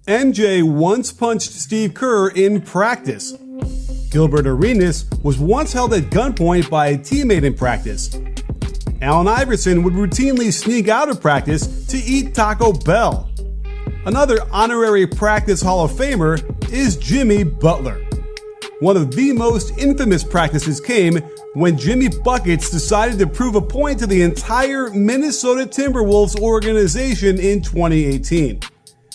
MJ once punched Steve Kerr in practice. Gilbert Arenas was once held at gunpoint by a teammate in practice. Allen Iverson would routinely sneak out of practice to eat Taco Bell. Another honorary practice Hall of Famer is Jimmy Butler. One of the most infamous practices came when Jimmy Buckets decided to prove a point to the entire Minnesota Timberwolves organization in 2018,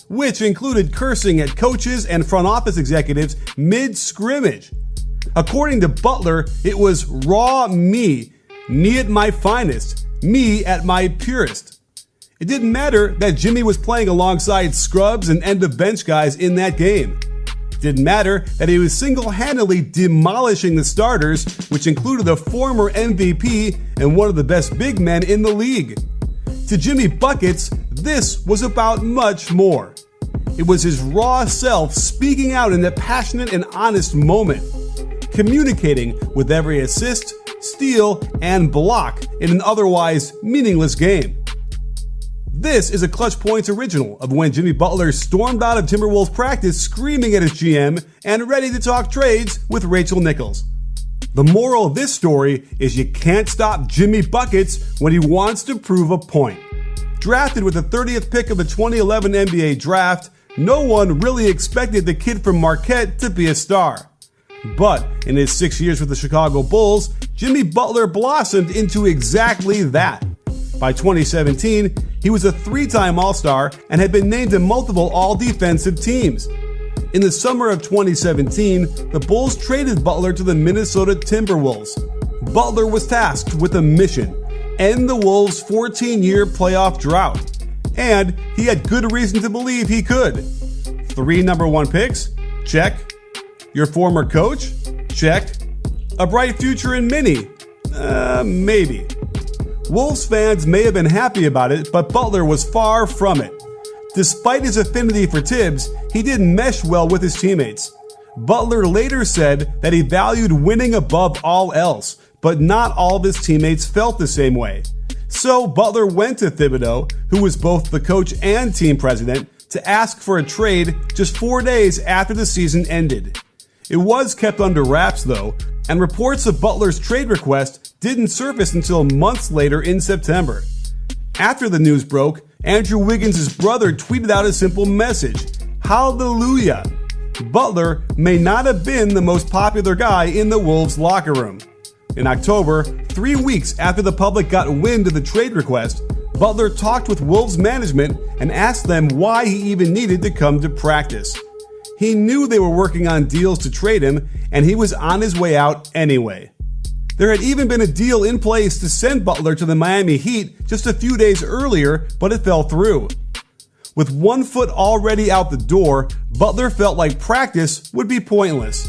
which included cursing at coaches and front office executives mid-scrimmage. According to Butler, it was raw me at my finest, me at my purest. It didn't matter that Jimmy was playing alongside scrubs and end-of-bench guys in that game. It didn't matter that he was single-handedly demolishing the starters, which included a former MVP and one of the best big men in the league. To Jimmy Buckets, this was about much more. It was his raw self speaking out in that passionate and honest moment, communicating with every assist, steal, and block in an otherwise meaningless game. This is a ClutchPoints original of when Jimmy Butler stormed out of Timberwolves practice screaming at his GM and ready to talk trades with Rachel Nichols. The moral of this story is you can't stop Jimmy Buckets when he wants to prove a point. Drafted with the 30th pick of the 2011 NBA draft, no one really expected the kid from Marquette to be a star. But in his 6 years with the Chicago Bulls, Jimmy Butler blossomed into exactly that. By 2017, he was a 3-time All-Star and had been named to multiple All-Defensive teams. In the summer of 2017, the Bulls traded Butler to the Minnesota Timberwolves. Butler was tasked with a mission: end the Wolves' 14-year playoff drought. And he had good reason to believe he could. 3 number 1 picks? Check. Your former coach? Check. A bright future in Minnie? Maybe. Wolves fans may have been happy about it, but Butler was far from it. Despite his affinity for Tibbs, he didn't mesh well with his teammates. Butler later said that he valued winning above all else, but not all of his teammates felt the same way. So Butler went to Thibodeau, who was both the coach and team president, to ask for a trade just 4 days after the season ended. It was kept under wraps though, and reports of Butler's trade request didn't surface until months later in September. After the news broke, Andrew Wiggins' brother tweeted out a simple message: Hallelujah! Butler may not have been the most popular guy in the Wolves locker room. In October, 3 weeks after the public got wind of the trade request, Butler talked with Wolves management and asked them why he even needed to come to practice. He knew they were working on deals to trade him, and he was on his way out anyway. There had even been a deal in place to send Butler to the Miami Heat just a few days earlier, but it fell through. With 1 foot already out the door, Butler felt like practice would be pointless.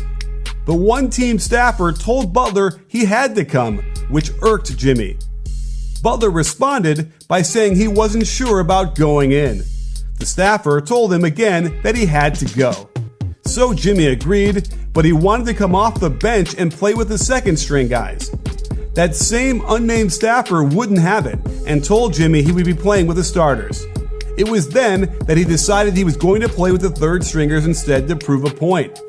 But one team staffer told Butler he had to come, which irked Jimmy. Butler responded by saying he wasn't sure about going in. The staffer told him again that he had to go. So Jimmy agreed, but he wanted to come off the bench and play with the second string guys. That same unnamed staffer wouldn't have it and told Jimmy he would be playing with the starters. It was then that he decided he was going to play with the third stringers instead to prove a point.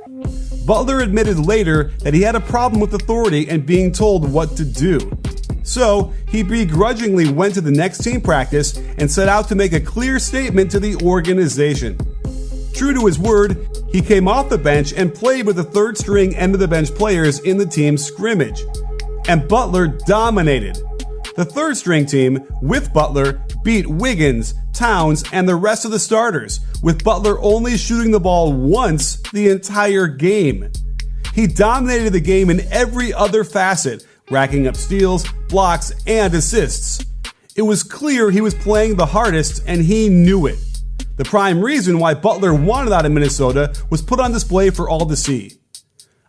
Butler admitted later that he had a problem with authority and being told what to do. So he begrudgingly went to the next team practice and set out to make a clear statement to the organization. True to his word, he came off the bench and played with the third string end of the bench players in the team's scrimmage. And Butler dominated. The third string team, with Butler, beat Wiggins, Towns, and the rest of the starters, with Butler only shooting the ball once the entire game. He dominated the game in every other facet, racking up steals, blocks, and assists. It was clear he was playing the hardest, and he knew it. The prime reason why Butler wanted out of Minnesota was put on display for all to see.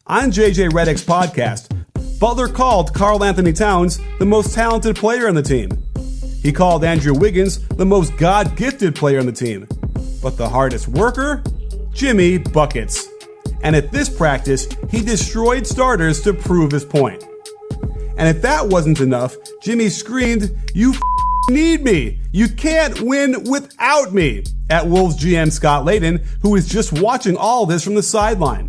On JJ Redick's podcast, Butler called Karl-Anthony Towns the most talented player on the team. He called Andrew Wiggins the most God-gifted player on the team. But the hardest worker? Jimmy Buckets. And at this practice, he destroyed starters to prove his point. And if that wasn't enough, Jimmy screamed, "You need me! "You can't win without me," at Wolves GM Scott Layden, who was just watching all this from the sideline.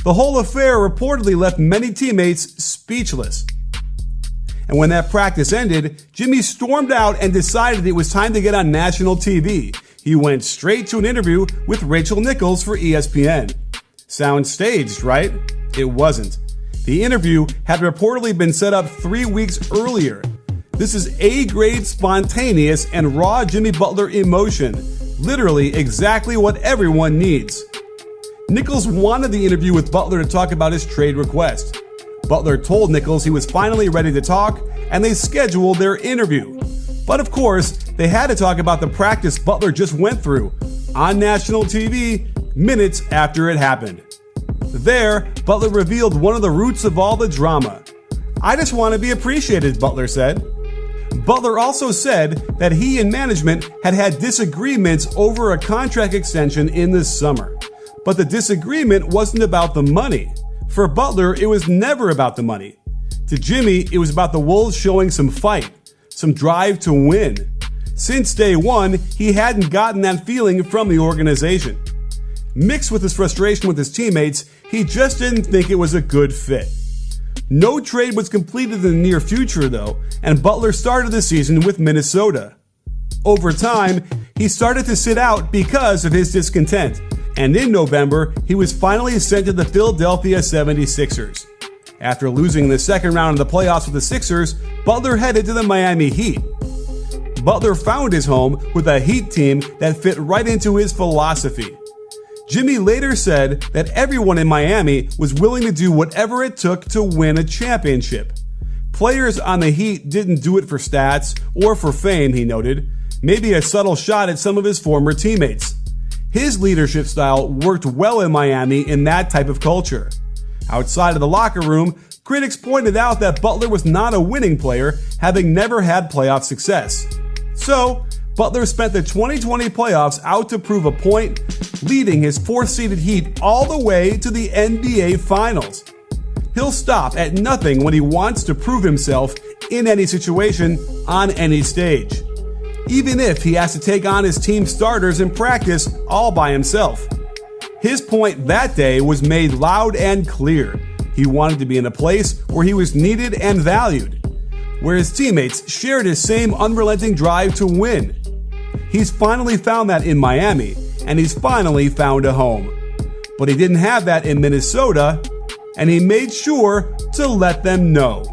The whole affair reportedly left many teammates speechless. And when that practice ended, Jimmy stormed out and decided it was time to get on national TV. He went straight to an interview with Rachel Nichols for ESPN. Sounds staged, right? It wasn't. The interview had reportedly been set up 3 weeks earlier. This is A-grade spontaneous and raw Jimmy Butler emotion. Literally exactly what everyone needs. Nichols wanted the interview with Butler to talk about his trade request. Butler told Nichols he was finally ready to talk, and they scheduled their interview. But of course, they had to talk about the practice Butler just went through on national TV minutes after it happened. There, Butler revealed one of the roots of all the drama. "I just want to be appreciated," Butler said. Butler also said that he and management had disagreements over a contract extension in the summer. But the disagreement wasn't about the money. For Butler, it was never about the money. To Jimmy, it was about the Wolves showing some fight, some drive to win. Since day one, he hadn't gotten that feeling from the organization. Mixed with his frustration with his teammates, he just didn't think it was a good fit. No trade was completed in the near future, though, and Butler started the season with Minnesota. Over time, he started to sit out because of his discontent, and in November, he was finally sent to the Philadelphia 76ers. After losing in the second round of the playoffs with the Sixers, Butler headed to the Miami Heat. Butler found his home with a Heat team that fit right into his philosophy. Jimmy later said that everyone in Miami was willing to do whatever it took to win a championship. Players on the Heat didn't do it for stats or for fame, he noted, maybe a subtle shot at some of his former teammates. His leadership style worked well in Miami in that type of culture. Outside of the locker room, critics pointed out that Butler was not a winning player, having never had playoff success. So, Butler spent the 2020 playoffs out to prove a point, leading his fourth-seeded Heat all the way to the NBA Finals. He'll stop at nothing when he wants to prove himself in any situation, on any stage. Even if he has to take on his team starters in practice all by himself. His point that day was made loud and clear. He wanted to be in a place where he was needed and valued, where his teammates shared his same unrelenting drive to win. He's finally found that in Miami, and he's finally found a home. But he didn't have that in Minnesota, and he made sure to let them know.